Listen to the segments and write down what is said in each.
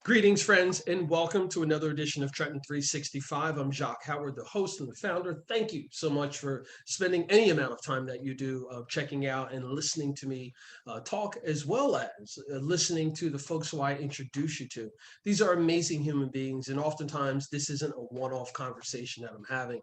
Greetings, friends, and welcome to another edition of Trenton 365. I'm Jacque Howard, the host and the founder. Thank you so much for spending any amount of time that you do checking out and listening to me talk, as well as listening to the folks who I introduce you to. These are amazing human beings, and oftentimes this isn't a one-off conversation that I'm having.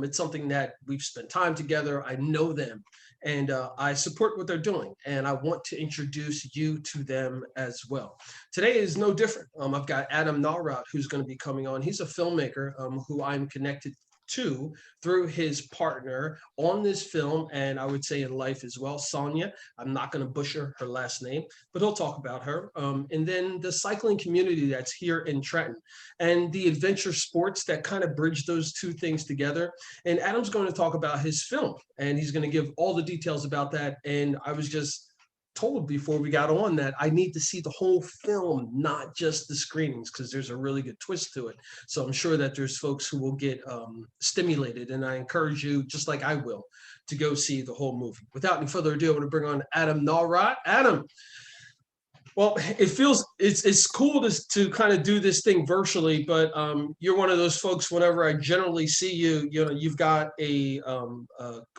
It's something that we've spent time together. I know them, and I support what they're doing, and I want to introduce you to them as well. Today is no different. I've got Adam Nawrot, who's going to be coming on. He's a filmmaker who I'm connected to through his partner on this film, and I would say in life as well, Sonia. I'm not going to butcher her last name, but he'll talk about her. And then the cycling community that's here in Trenton and the adventure sports that kind of bridge those two things together. And Adam's going to talk about his film, and he's going to give all the details about that. And I was just told before we got on that I need to see the whole film, not just the screenings, because there's a really good twist to it. So I'm sure that there's folks who will get stimulated, and I encourage you, just like I will, to go see the whole movie. Without any further ado, I want to bring on Adam Nawrot. Adam, well, it's cool to kind of do this thing virtually, but you're one of those folks. Whenever I generally see you, you've got a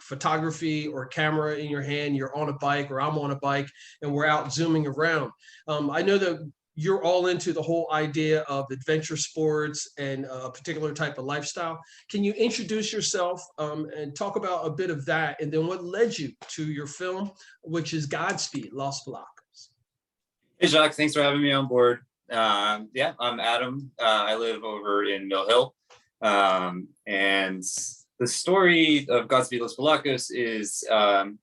photography or camera in your hand. You're on a bike, or I'm on a bike, and we're out zooming around. I know that you're all into the whole idea of adventure sports and a particular type of lifestyle. Can you introduce yourself and talk about a bit of that, and then what led you to your film, which is Godspeed, Los POLACOS? Hey, Jacques, thanks for having me on board. Yeah, I'm Adam. I live over in Mill Hill. And the story of Godspeed Los POLACOS is,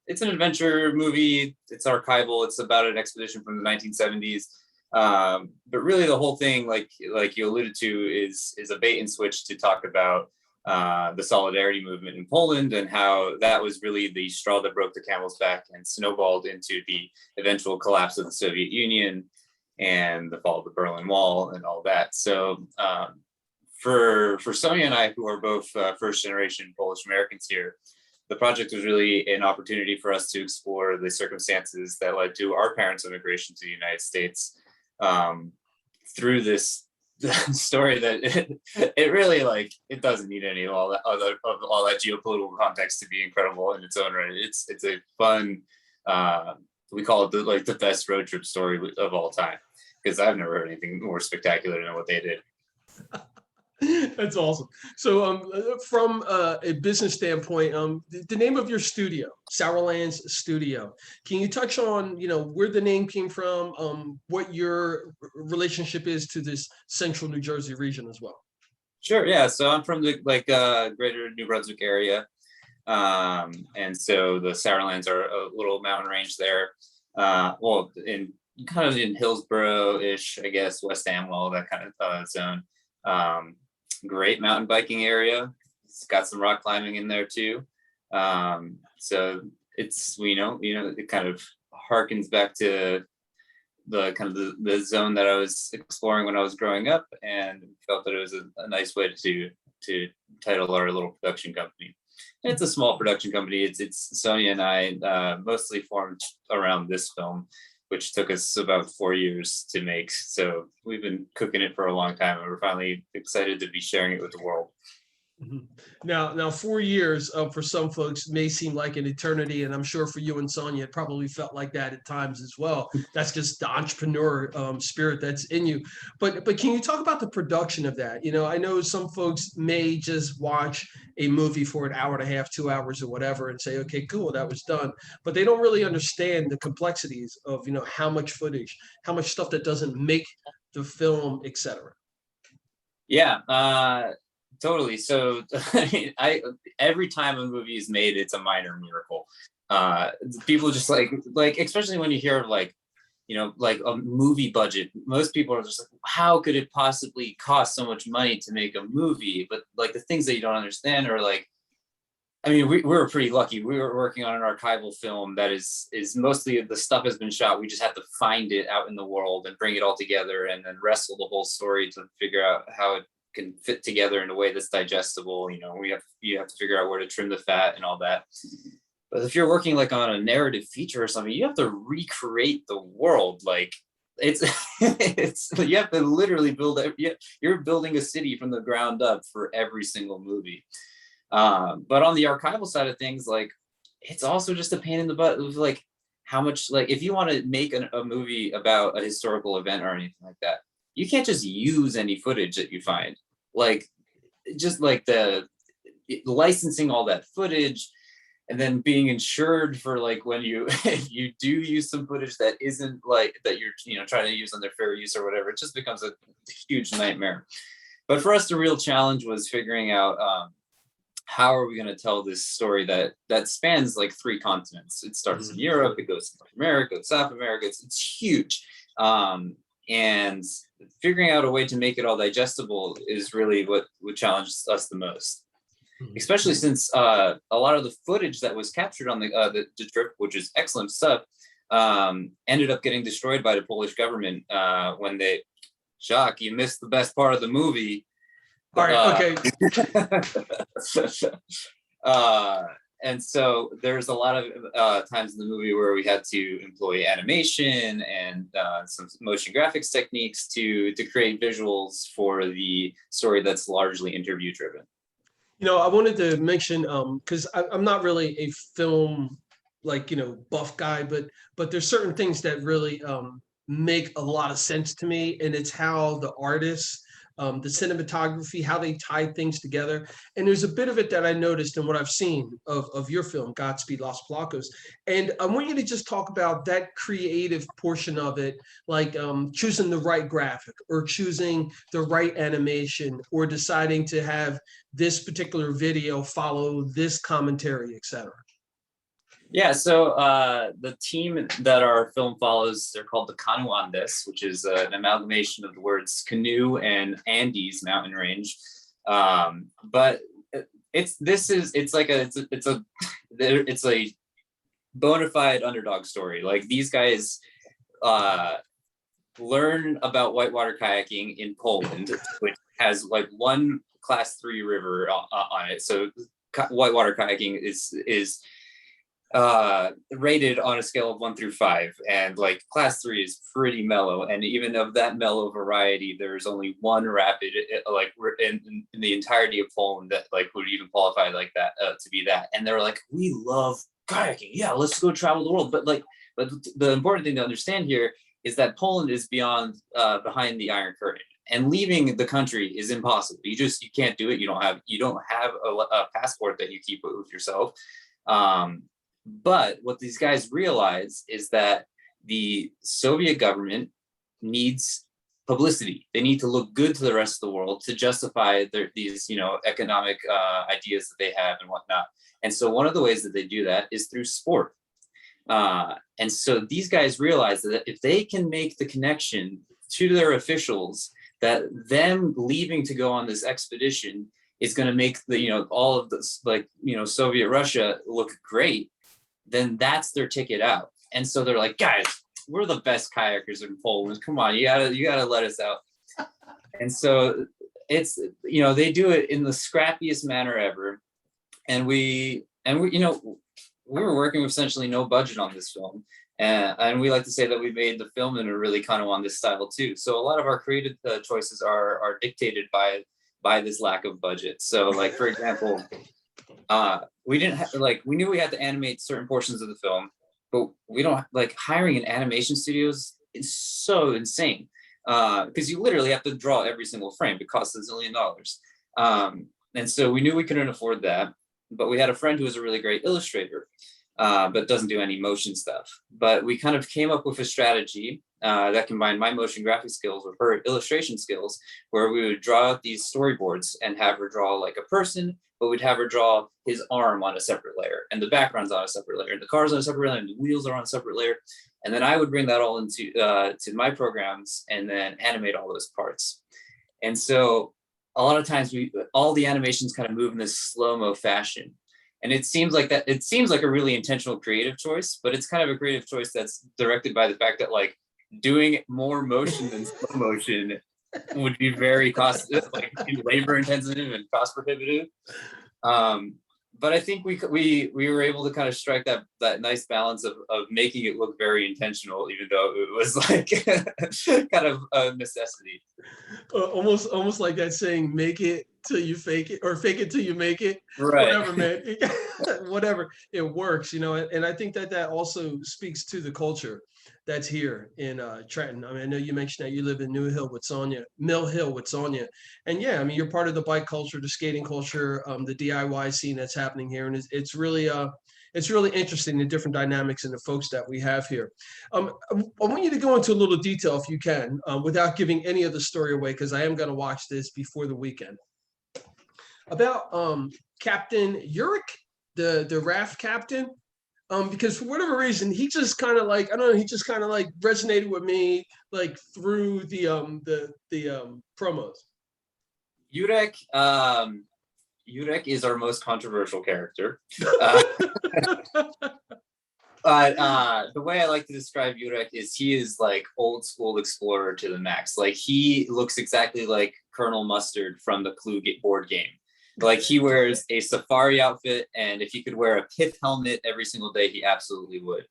it's an adventure movie. It's archival. It's about an expedition from the 1970s. But really the whole thing, like you alluded to, is a bait and switch to talk about the solidarity movement in Poland, and how that was really the straw that broke the camel's back and snowballed into the eventual collapse of the Soviet Union and the fall of the Berlin Wall and all that. So for Sonia and I, who are both first generation Polish Americans here, the project was really an opportunity for us to explore the circumstances that led to our parents' immigration to the United States through this story that it really, like, it doesn't need any of all that geopolitical context to be incredible in its own right. It's a fun, we call it the best road trip story of all time, because I've never heard anything more spectacular than what they did. That's awesome. So from a business standpoint, the name of your studio, Sourland Studio, can you touch on, where the name came from, what your relationship is to this central New Jersey region as well? Sure, yeah. So I'm from the greater New Brunswick area. And so the Sourlands are a little mountain range there. Well, in Hillsborough-ish, I guess, West Amwell, that kind of zone. Great mountain biking area. It's got some rock climbing in there too. So it's, it kind of harkens back to the zone that I was exploring when I was growing up, and felt that it was a nice way to title our little production company. And it's a small production company. It's Sonia and I mostly formed around this film, which took us about 4 years to make. So we've been cooking it for a long time, and we're finally excited to be sharing it with the world. Now 4 years for some folks may seem like an eternity, and I'm sure for you and Sonia, it probably felt like that at times as well. That's just the entrepreneur spirit that's in you. But can you talk about the production of that? I know some folks may just watch a movie for an hour and a half, 2 hours, or whatever, and say, okay, cool, that was done. But they don't really understand the complexities of how much footage, how much stuff that doesn't make the film, etc. Yeah. Totally. So every time a movie is made, it's a minor miracle. People just like, especially when you hear of like a movie budget, most people are just like, how could it possibly cost so much money to make a movie? But like the things that you don't understand are like, we were pretty lucky. We were working on an archival film that is mostly the stuff has been shot. We just have to find it out in the world and bring it all together, and then wrestle the whole story to figure out how it can fit together in a way that's digestible. You have to figure out where to trim the fat and all that. But if you're working like on a narrative feature or something, you have to recreate the world. Like it's it's you have to literally you're building a city from the ground up for every single movie. But on the archival side of things, like, it's also just a pain in the butt of like how much, like, if you want to make a movie about a historical event or anything like that, you can't just use any footage that you find. Like, just like the licensing all that footage, and then being insured for like when you if you do use some footage that isn't like that you're trying to use on their fair use or whatever, it just becomes a huge nightmare. But for us, the real challenge was figuring out how are we going to tell this story that spans like 3 continents. It starts in Europe, it goes to North America, South America. It's huge, and figuring out a way to make it all digestible is really what challenged us the most. Especially since a lot of the footage that was captured on the trip, which is excellent stuff, ended up getting destroyed by the Polish government when they, Jacque, you missed the best part of the movie. All right, okay. And so there's a lot of times in the movie where we had to employ animation and some motion graphics techniques to create visuals for the story that's largely interview driven. I wanted to mention, because I'm not really a film, like, buff guy, but there's certain things that really make a lot of sense to me, and it's how the artists, the cinematography, how they tie things together. And there's a bit of it that I noticed in what I've seen of your film, Godspeed, Los Polacos. And I want you to just talk about that creative portion of it, like choosing the right graphic or choosing the right animation or deciding to have this particular video follow this commentary, etc. Yeah, so the team that our film follows, they're called the Canuandes, which is an amalgamation of the words canoe and Andes mountain range. But it's a bona fide underdog story. Like, these guys learn about whitewater kayaking in Poland, which has like one class 3 river on it. So whitewater kayaking is rated on a scale of 1 through 5, and like class 3 is pretty mellow, and even of that mellow variety, there's only one rapid like in the entirety of Poland that like would even qualify like that to be that. And they're like, we love kayaking, yeah, let's go travel the world. But the important thing to understand here is that Poland is behind the Iron Curtain, and leaving the country is impossible. You can't do it. You don't have a passport that you keep with yourself. But what these guys realize is that the Soviet government needs publicity. They need to look good to the rest of the world to justify these economic ideas that they have and whatnot. And so one of the ways that they do that is through sport. And so these guys realize that if they can make the connection to their officials, that them leaving to go on this expedition is going to make all of this, like, Soviet Russia look great, then that's their ticket out. And so they're like, guys, we're the best kayakers in Poland. Come on, you gotta let us out. And so it's, they do it in the scrappiest manner ever. And we were working with essentially no budget on this film. And we like to say that we made the film in a really kind of on this style too. So a lot of our creative choices are dictated by this lack of budget. So, like, for example, we knew we had to animate certain portions of the film, but we don't hiring an animation studios is so insane, because you literally have to draw every single frame. It costs $1 zillion. And so we knew we couldn't afford that, but we had a friend who was a really great illustrator, but doesn't do any motion stuff. But we kind of came up with a strategy that combined my motion graphic skills with her illustration skills, where we would draw out these storyboards and have her draw like a person, but we'd have her draw his arm on a separate layer, and the background's on a separate layer, and the car's on a separate layer, and the wheels are on a separate layer. And then I would bring that all into to my programs and then animate all those parts. And so a lot of times all the animations kind of move in this slow-mo fashion. And it seems like a really intentional creative choice, but it's kind of a creative choice that's directed by the fact that, like, doing more motion than slow motion would be very labor intensive and cost prohibitive. but I think we were able to kind of strike that nice balance of making it look very intentional, even though it was like kind of a necessity. Almost like that saying, make it till you fake it, or fake it till you make it. Right. Whatever, man. Whatever, it works, and I think that also speaks to the culture that's here in Trenton. I mean, I know you mentioned that you live in Mill Hill with Sonia, and yeah, I mean, you're part of the bike culture, the skating culture, the DIY scene that's happening here, and it's really interesting, the different dynamics and the folks that we have here. I want you to go into a little detail, if you can, without giving any of the story away, because I am going to watch this before the weekend, about Captain Uric, the raft captain. Because for whatever reason, he just kind of like, I don't know, he just kind of like resonated with me, like through the promos. Jurek is our most controversial character. But the way I like to describe Jurek is he is like old school explorer to the max. Like he looks exactly like Colonel Mustard from the Clue board game. Like he wears a safari outfit, and if he could wear a pith helmet every single day, he absolutely would.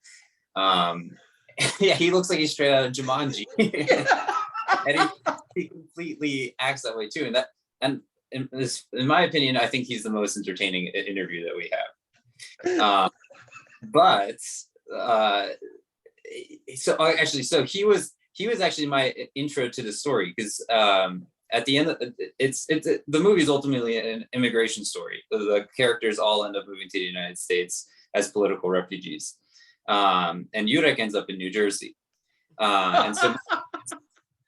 Yeah, he looks like he's straight out of Jumanji. And he completely acts that way too. And in my opinion, I think he's the most entertaining interview that we have. But so he was actually my intro to the story, because at the end of the movie is ultimately an immigration story. The characters all end up moving to the United States as political refugees, and Jurek ends up in New Jersey, and so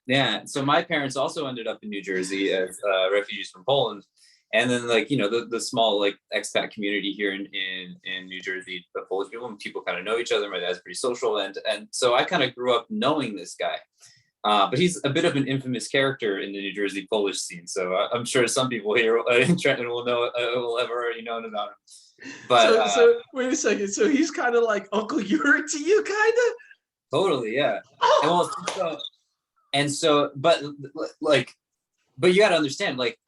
yeah, so my parents also ended up in New Jersey as refugees from Poland. And then, like, the small, like, expat community here in New Jersey, the Polish people kind of know each other. My dad's pretty social. And so I kind of grew up knowing this guy. But he's a bit of an infamous character in the New Jersey Polish scene. So I'm sure some people here in Trenton will have already known about him. But so wait a second. So he's kind of like Uncle Uric to you, kind of? Totally, yeah. But you got to understand, like,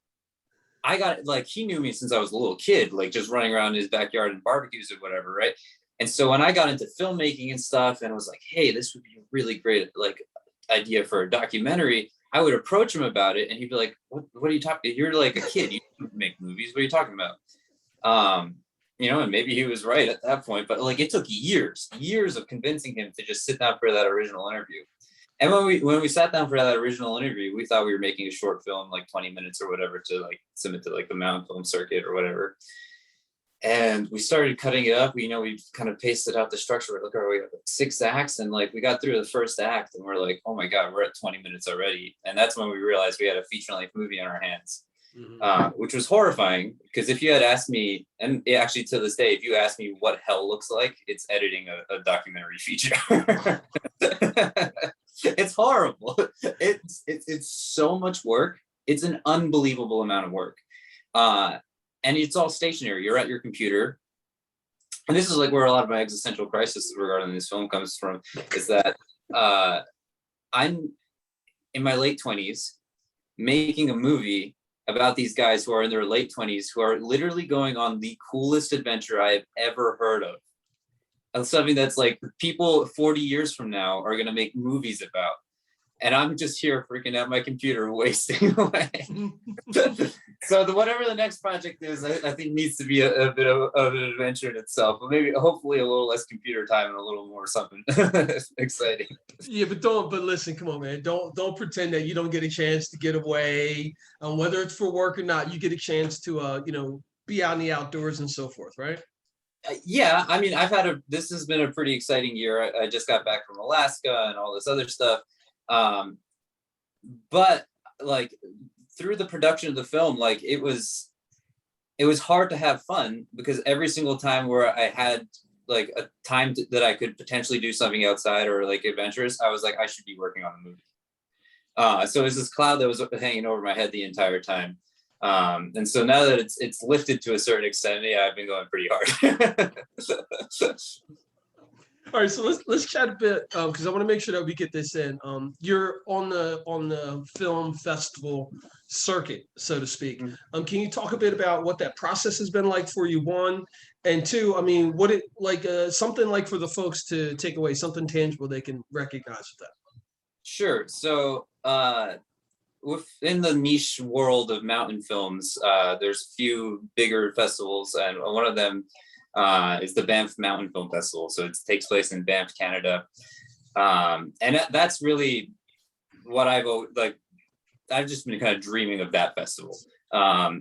he knew me since I was a little kid, like just running around in his backyard and barbecues or whatever, right? And so when I got into filmmaking and stuff, and was like, hey, this would be a really great like idea for a documentary, I would approach him about it, and he'd be like, what are you talking? You're like a kid, you make movies, what are you talking about? And maybe he was right at that point, but like it took years of convincing him to just sit down for that original interview. And when we sat down for that original interview, we thought we were making a short film, like 20 minutes or whatever, to like submit to like the Mountain Film Circuit or whatever. And we started cutting it up. We kind of pasted out the structure. We're like, oh, we have 6 acts, and like we got through the first act, and we're like, oh my god, we're at 20 minutes already. And that's when we realized we had a feature-length movie in our hands, which was horrifying. Because if you had asked me, and actually to this day, if you ask me what hell looks like, it's editing a documentary feature. It's horrible. It's so much work. It's an unbelievable amount of work. And it's all stationary. You're at your computer. And this is like where a lot of my existential crisis regarding this film comes from, is that I'm in my late 20s making a movie about these guys who are in their late 20s, who are literally going on the coolest adventure I have ever heard of. Something that's like people 40 years from now are going to make movies about. And I'm just here freaking out my computer, wasting away. So whatever the next project is, I think needs to be a bit of an adventure in itself, but hopefully a little less computer time and a little more something exciting. Yeah, but listen, come on, man. Don't pretend that you don't get a chance to get away. Whether it's for work or not, you get a chance to be out in the outdoors and so forth, right? Yeah, I mean, this has been a pretty exciting year. I just got back from Alaska and all this other stuff. But like through the production of the film, like it was hard to have fun, because every single time where I had like a time that I could potentially do something outside or like adventurous, I was like, I should be working on a movie. So it was this cloud that was hanging over my head the entire time. And so now that it's lifted to a certain extent, yeah, I've been going pretty hard. All right, so let's chat a bit because I want to make sure that we get this in. You're on the film festival circuit, so to speak. Can you talk a bit about what that process has been like for you? One, and two, I mean, what it like something like for the folks to take away something tangible they can recognize with that. Sure. So within the niche world of mountain films, there's a few bigger festivals, and one of them is the Banff Mountain Film Festival. So it takes place in Banff, Canada, and that's really what I've just been kind of dreaming of that festival.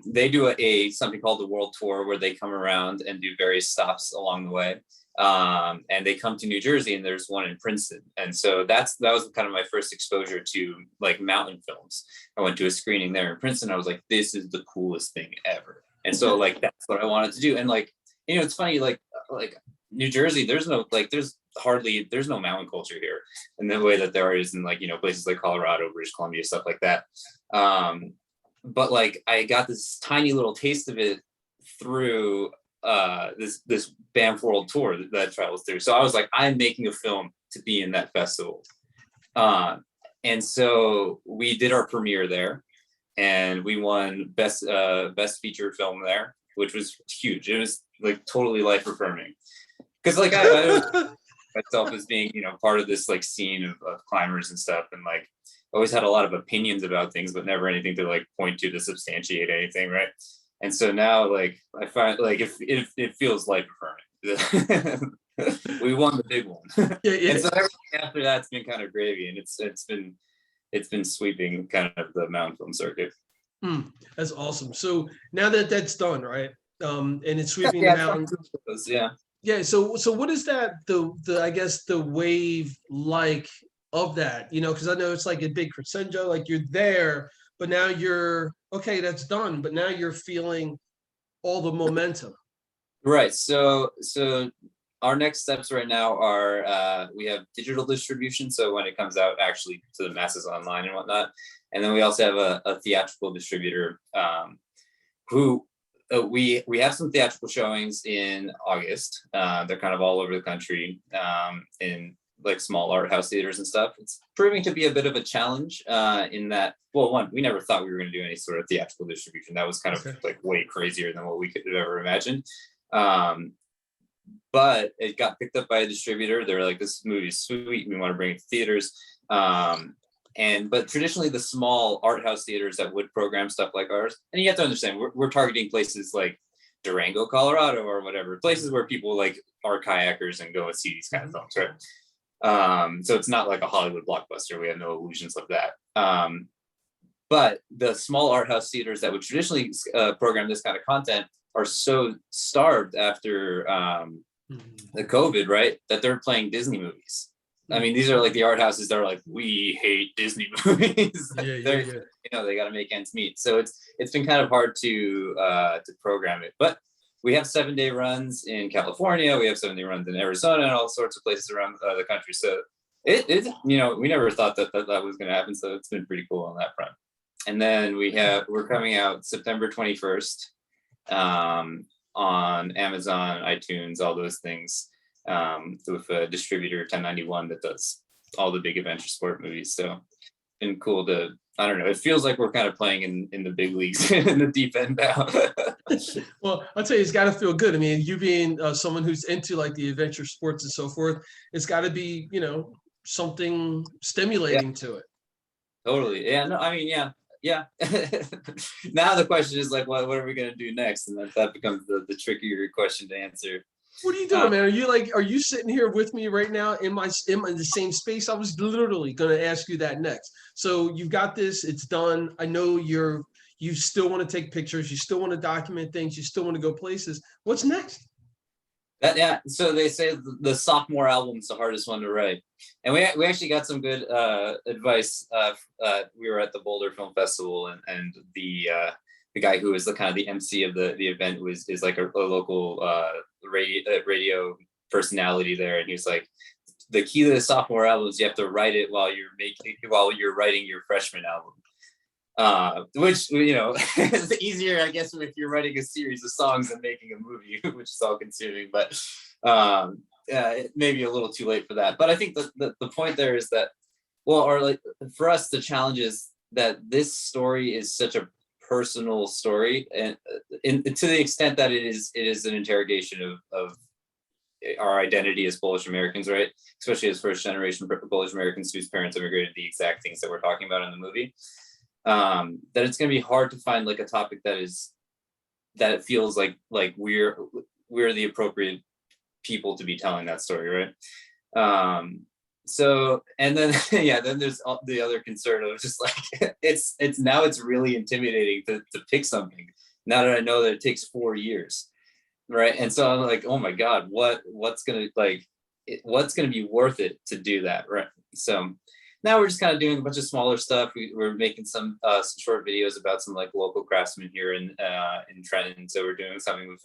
They do something called the World Tour, where they come around and do various stops along the way. And they come to New Jersey, and there's one in Princeton. And so that was kind of my first exposure to like mountain films. I went to a screening there in Princeton. I was like, this is the coolest thing ever. And so like, that's what I wanted to do. And like, you know, it's funny, like New Jersey, there's no mountain culture here in the way that there is in like, you know, places like Colorado, British Columbia, stuff like that. But like, I got this tiny little taste of it through this Banff World Tour that travels through. So I was like, I'm making a film to be in that festival. And so we did our premiere there, and we won best feature film there, which was huge. It was like totally life affirming, because like I myself as being, you know, part of this like scene of climbers and stuff, and like always had a lot of opinions about things, but never anything to like point to substantiate anything, right? And so now, like, I find like it feels life affirming. We won the big one. Yeah. And so everything after that's been kind of gravy, and it's been sweeping kind of the mountain film circuit. That's awesome. So now that that's done, right? And it's sweeping the mountains. Yeah. Yeah. So what is that the I guess the wave like of that? You know, because I know it's like a big crescendo, like you're there, but now you're okay, that's done, but now you're feeling all the momentum. Right. So our next steps right now are we have digital distribution. So when it comes out actually to the masses online and whatnot. And then we also have a theatrical distributor who we have some theatrical showings in August. They're kind of all over the country in like small art house theaters and stuff. It's proving to be a bit of a challenge in that, well, one, we never thought we were going to do any sort of theatrical distribution. That was kind of like way crazier than what we could have ever imagined. But it got picked up by a distributor. They're like, this movie is sweet, we want to bring it to theaters. But traditionally the small art house theaters that would program stuff like ours, and you have to understand, we're targeting places like Durango, Colorado, or whatever, places where people like are kayakers and go and see these kind of films, right? So it's not like a Hollywood blockbuster. We have no illusions of that. But the small art house theaters that would traditionally program this kind of content are so starved after the COVID, right, that they're playing Disney movies. I mean, these are like the art houses that are like, we hate Disney movies. Yeah. You know, they got to make ends meet. So it's been kind of hard to program it. But we have 7-day runs in California. We have 7-day runs in Arizona and all sorts of places around the country. So it you know, we never thought that was going to happen. So it's been pretty cool on that front. And then we're coming out September 21st on Amazon, iTunes, all those things, with a distributor 1091 that does all the big adventure sport movies. So it's been cool to, I don't know, it feels like we're kind of playing in the big leagues in the deep end now. Well, I'll tell you, it's got to feel good. I mean, you being someone who's into like the adventure sports and so forth, it's got to be, you know, something stimulating to it. Totally. Yeah. No, I mean, yeah. Now the question is like, what are we going to do next? And that becomes the trickier question to answer. What are you doing, man? Are you sitting here with me right now in the same space? I was literally going to ask you that next. So you've got this, it's done. I know you still want to take pictures. You still want to document things. You still want to go places. What's next? Yeah. So they say the sophomore album's the hardest one to write. And we actually got some good advice. We were at the Boulder Film Festival, and the guy who was the kind of the MC of the event is like a local radio personality there, and he was like, the key to the sophomore album is you have to write it while you're writing your freshman album. Which, you know, is easier, I guess, if you're writing a series of songs than making a movie, which is all consuming. But it may be a little too late for that. But I think the point there is that, well, or like for us, the challenge is that this story is such a personal story, and to the extent that it is an interrogation of our identity as Polish Americans, right? Especially as first generation Polish Americans whose parents immigrated, the exact things that we're talking about in the movie. That it's going to be hard to find like a topic that it feels like we're the appropriate people to be telling that story, right? So, and then then there's the other concern of just like it's really intimidating to pick something now that I know that it takes 4 years, right? And so I'm like, oh my god, what's gonna be worth it to do that, right? So now we're just kind of doing a bunch of smaller stuff. We're making some short videos about some like local craftsmen here in Trenton. So we're doing something with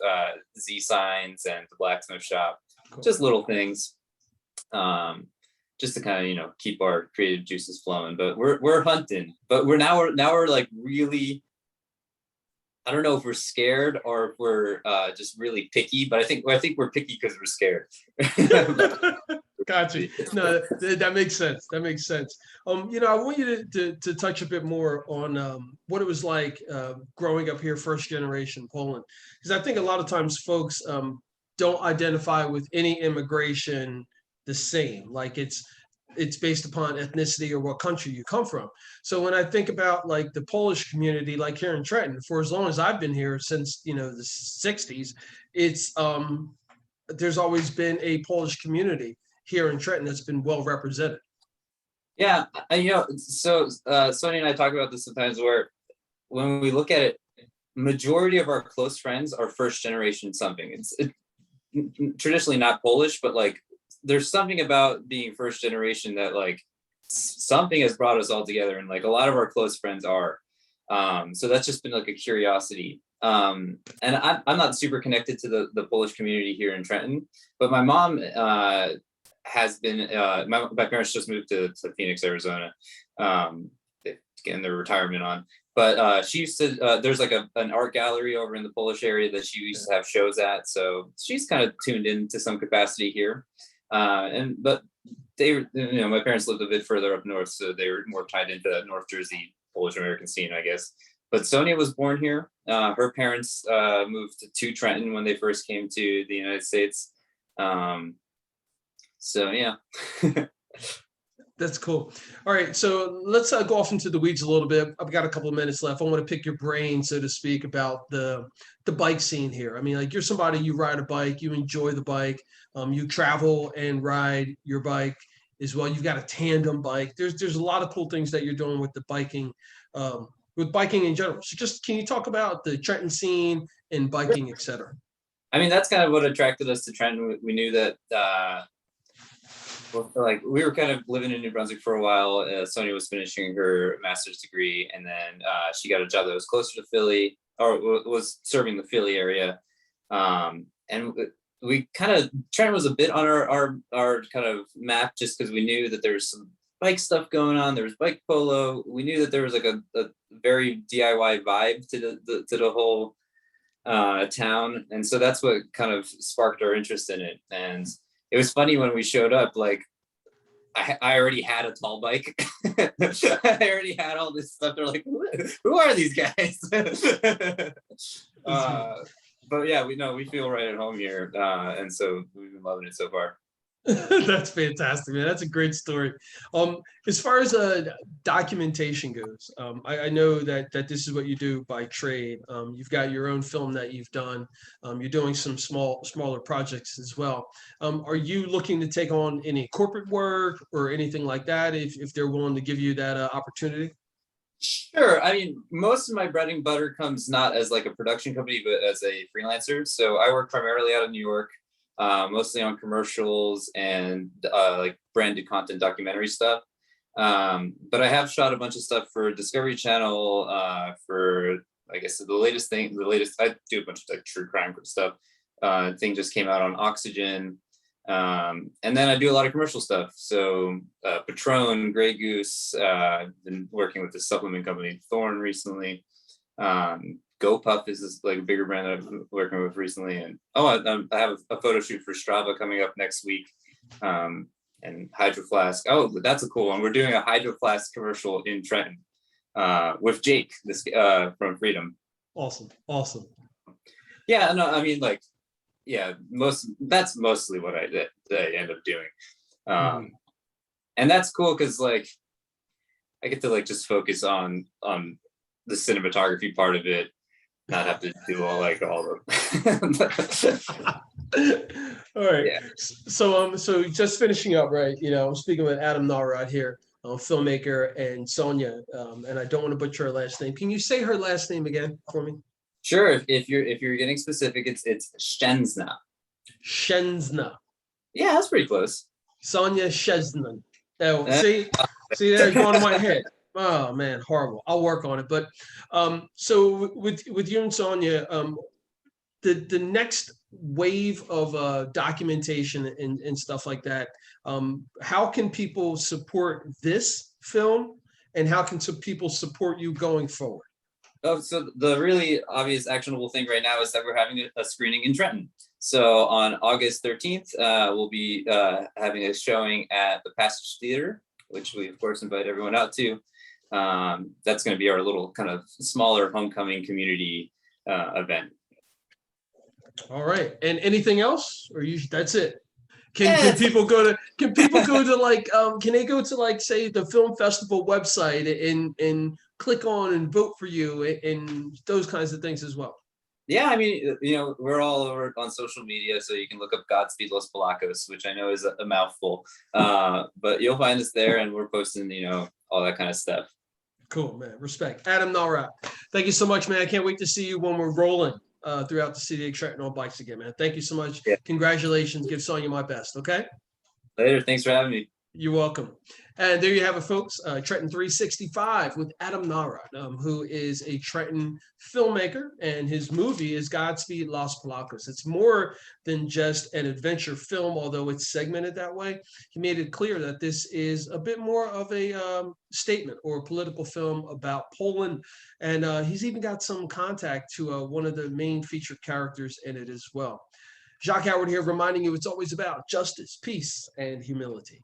Z signs and the blacksmith shop, cool. Just little things, just to kind of keep our creative juices flowing. But we're hunting. But we're like really. I don't know if we're scared or if we're just really picky. But I think we're picky because we're scared. Gotcha. No, that makes sense. That makes sense. I want you to touch a bit more on what it was like growing up here, first generation Poland, because I think a lot of times folks don't identify with any immigration the same. Like it's based upon ethnicity or what country you come from. So when I think about like the Polish community, like here in Trenton, for as long as I've been here since the 60s, it's there's always been a Polish community here in Trenton that's been well represented. Yeah, so Sonia and I talk about this sometimes, where when we look at it, majority of our close friends are first generation something. It's traditionally not Polish, but like there's something about being first generation that like something has brought us all together, and like a lot of our close friends are. So that's just been like a curiosity. And I'm not super connected to the Polish community here in Trenton, but my mom has been. My parents just moved to Phoenix, Arizona, getting their retirement on. But she used to. There's like an art gallery over in the Polish area that she used to have shows at. So she's kind of tuned in to some capacity here. But they, my parents lived a bit further up north, so they were more tied into that North Jersey Polish American scene, I guess. But Sonia was born here. Her parents moved to Trenton when they first came to the United States. So yeah. That's cool. All right, so let's go off into the weeds a little bit. I've got a couple of minutes left. I want to pick your brain, so to speak, about the bike scene here. I mean, like you're somebody, you ride a bike, you enjoy the bike, you travel and ride your bike as well. You've got a tandem bike. There's a lot of cool things that you're doing with the biking, with biking in general. So just can you talk about the Trenton scene and biking, et cetera? I mean, that's kind of what attracted us to Trenton. We knew that. Like we were kind of living in New Brunswick for a while. Sonia was finishing her master's degree, and then she got a job that was closer to Philly, or was serving the Philly area. And we kind of, Trenton was a bit on our kind of map, just because we knew that there was some bike stuff going on. There was bike polo. We knew that there was like a very DIY vibe to the whole town, and so that's what kind of sparked our interest in it. And it was funny when we showed up, like I already had a tall bike. I already had all this stuff. They're like, who are these guys? But yeah, we feel right at home here. And so we've been loving it so far. That's fantastic, man. That's a great story. As far as documentation goes, I know that this is what you do by trade. You've got your own film that you've done. You're doing some smaller projects as well. Are you looking to take on any corporate work or anything like that if they're willing to give you that opportunity? Sure. I mean, most of my bread and butter comes not as like a production company, but as a freelancer. So I work primarily out of New York. Mostly on commercials and like branded content documentary stuff. But I have shot a bunch of stuff for Discovery Channel, for, I guess, the latest, I do a bunch of like true crime stuff. Thing just came out on Oxygen. And then I do a lot of commercial stuff. So Patron, Grey Goose, been working with the supplement company Thorn recently. GoPuff is this like a bigger brand that I'm working with recently, and I have a photo shoot for Strava coming up next week, and Hydro Flask. Oh, that's a cool one. We're doing a Hydro Flask commercial in Trenton with Jake, this from Freedom. Awesome, awesome. Yeah, no, I mean, like, yeah, that's mostly what I end up doing, and that's cool because like I get to like just focus on the cinematography part of it, not have to do all the All right. Yeah. So just finishing up, right? You know, I'm speaking with Adam Nawrot here, filmmaker, and Sonia, and I don't want to butcher her last name. Can you say her last name again for me? Sure. If you're getting specific, it's Szczesna. Szczesna. Yeah, that's pretty close. Sonia Szczesna. Oh, see, that's going in my head. Oh man, horrible. I'll work on it. But so with you and Sonia, the next wave of documentation and stuff like that, how can people support this film, and how can some people support you going forward? Oh, so the really obvious actionable thing right now is that we're having a screening in Trenton. So on August 13th, we'll be having a showing at the Passage Theater, which we of course invite everyone out to. That's going to be our little kind of smaller homecoming community event. All right. And anything else, or that's it? Can people go to like can they go to like say the film festival website and click on and vote for you and those kinds of things as well? Yeah, I mean, you know, we're all over on social media, so you can look up GODSPEED Los POLACOS, which I know is a mouthful, but you'll find us there, and we're posting, you know, all that kind of stuff. Cool, man. Respect. Adam Nawrot, thank you so much, man. I can't wait to see you when we're rolling throughout the city of Trenton on bikes again, man. Thank you so much. Yeah. Congratulations. Give Sonia my best, okay? Later. Thanks for having me. You're welcome. And there you have it, folks. Trenton 365 with Adam Nawrot, who is a Trenton filmmaker, and his movie is Godspeed Los POLACOS. It's more than just an adventure film, although it's segmented that way. He made it clear that this is a bit more of a statement or a political film about Poland, and he's even got some contact to one of the main featured characters in it as well. Jacque Howard here, reminding you it's always about justice, peace, and humility.